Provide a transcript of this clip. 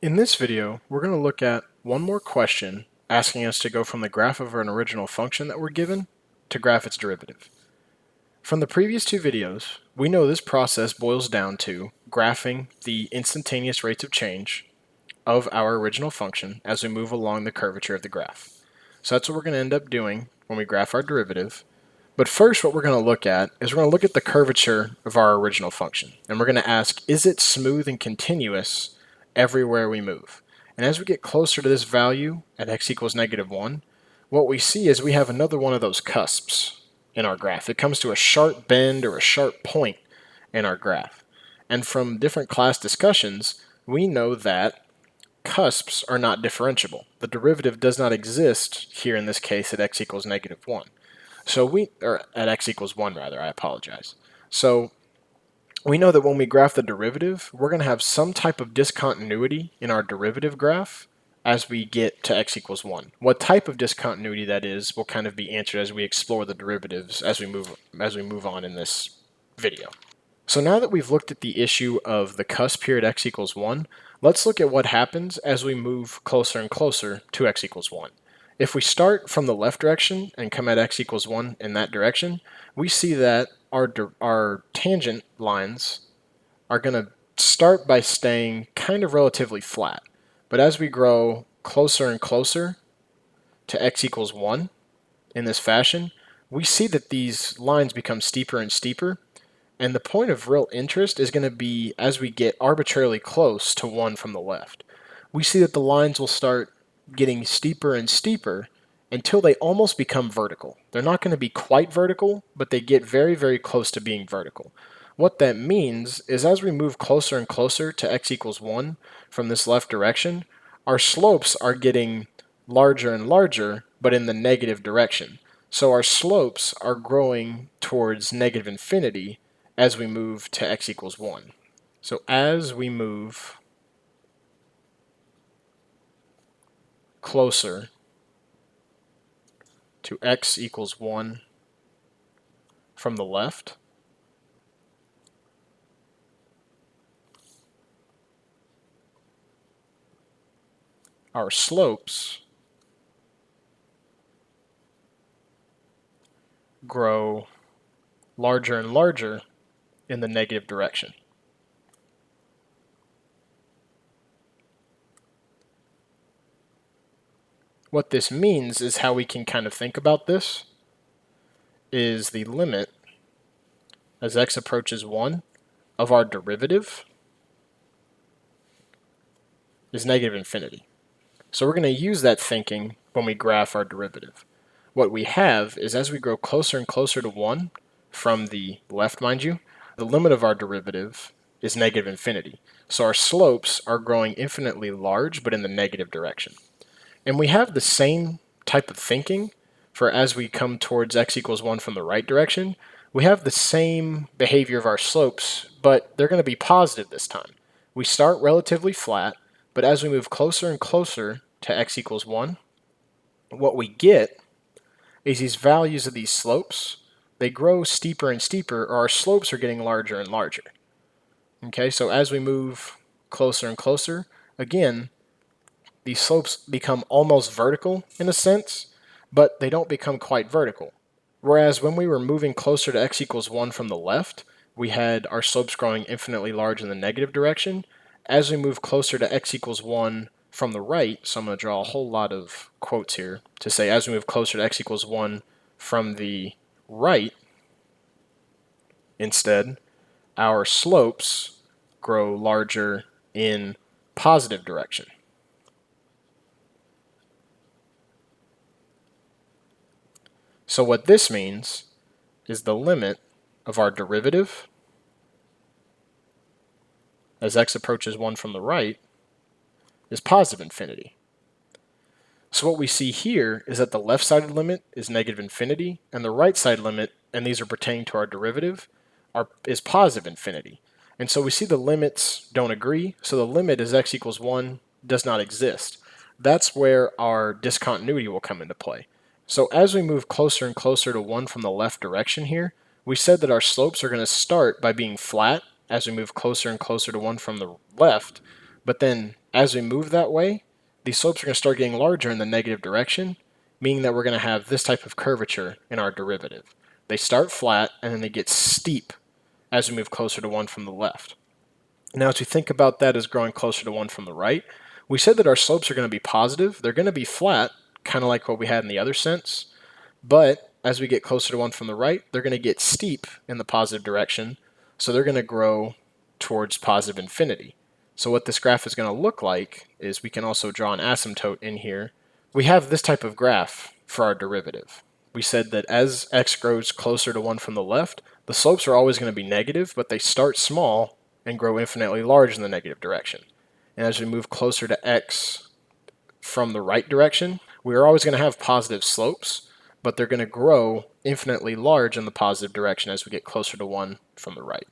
In this video, we're going to look at one more question asking us to go from the graph of an original function that we're given to graph its derivative. From the previous two videos, we know this process boils down to graphing the instantaneous rates of change of our original function as we move along the curvature of the graph. So that's what we're going to end up doing when we graph our derivative. But first, what we're going to look at is we're going to look at the curvature of our original function. And we're going to ask, is it smooth and continuous everywhere we move? And as we get closer to this value at x equals -1, what we see is we have another one of those cusps in our graph. It comes to a sharp bend or a sharp point in our graph. And from different class discussions, we know that cusps are not differentiable. The derivative does not exist here in this case at x equals -1. Or at x equals 1 rather, I apologize. So we know that when we graph the derivative, we're going to have some type of discontinuity in our derivative graph as we get to x equals 1. What type of discontinuity that is will kind of be answered as we explore the derivatives as we move on in this video. So now that we've looked at the issue of the cusp here at x equals 1, let's look at what happens as we move closer and closer to x equals 1. If we start from the left direction and come at x equals 1 in that direction, we see that our tangent lines are going to start by staying kind of relatively flat. But as we grow closer and closer to x equals 1 in this fashion, we see that these lines become steeper and steeper. And the point of real interest is going to be as we get arbitrarily close to 1 from the left. We see that the lines will start getting steeper and steeper until they almost become vertical. They're not going to be quite vertical, but they get very, very close to being vertical. What that means is as we move closer and closer to x equals 1 from this left direction, our slopes are getting larger and larger, but in the negative direction. So our slopes are growing towards negative infinity as we move to x equals 1. So as we move closer to x equals 1 from the left, our slopes grow larger and larger in the negative direction. What this means is how we can kind of think about this is the limit as x approaches 1 of our derivative is negative infinity. So we're going to use that thinking when we graph our derivative. What we have is as we grow closer and closer to 1 from the left, mind you, the limit of our derivative is negative infinity. So our slopes are growing infinitely large, but in the negative direction. And we have the same type of thinking for as we come towards x equals 1 from the right direction. We have the same behavior of our slopes, but they're going to be positive this time. We start relatively flat, but as we move closer and closer to x equals 1, what we get is these values of these slopes, they grow steeper and steeper, or our slopes are getting larger and larger. Okay, so as we move closer and closer, again, these slopes become almost vertical in a sense, but they don't become quite vertical. Whereas when we were moving closer to x equals 1 from the left, we had our slopes growing infinitely large in the negative direction. As we move closer to x equals 1 from the right, so I'm going to draw a whole lot of quotes here to say as we move closer to x equals 1 from the right, instead, our slopes grow larger in positive direction. So what this means is the limit of our derivative as x approaches 1 from the right is positive infinity. So what we see here is that the left-sided limit is negative infinity, and the right-side limit, and these are pertaining to our derivative, is positive infinity. And so we see the limits don't agree, so the limit as x equals 1 does not exist. That's where our discontinuity will come into play. So as we move closer and closer to 1 from the left direction here, we said that our slopes are going to start by being flat as we move closer and closer to 1 from the left, but then As we move that way, these slopes are going to start getting larger in the negative direction, meaning that we're going to have this type of curvature in our derivative. They start flat and then they get steep as we move closer to 1 from the left. Now, as we think about that as growing closer to 1 from the right, we said that our slopes are going to be positive. They're going to be flat, kind of like what we had in the other sense, but as we get closer to 1 from the right, they're going to get steep in the positive direction, so they're going to grow towards positive infinity. So what this graph is going to look like is, we can also draw an asymptote in here. We have this type of graph for our derivative. We said that as x grows closer to 1 from the left, the slopes are always going to be negative, but they start small and grow infinitely large in the negative direction. And as we move closer to x from the right direction, we're always going to have positive slopes, but they're going to grow infinitely large in the positive direction as we get closer to 1 from the right.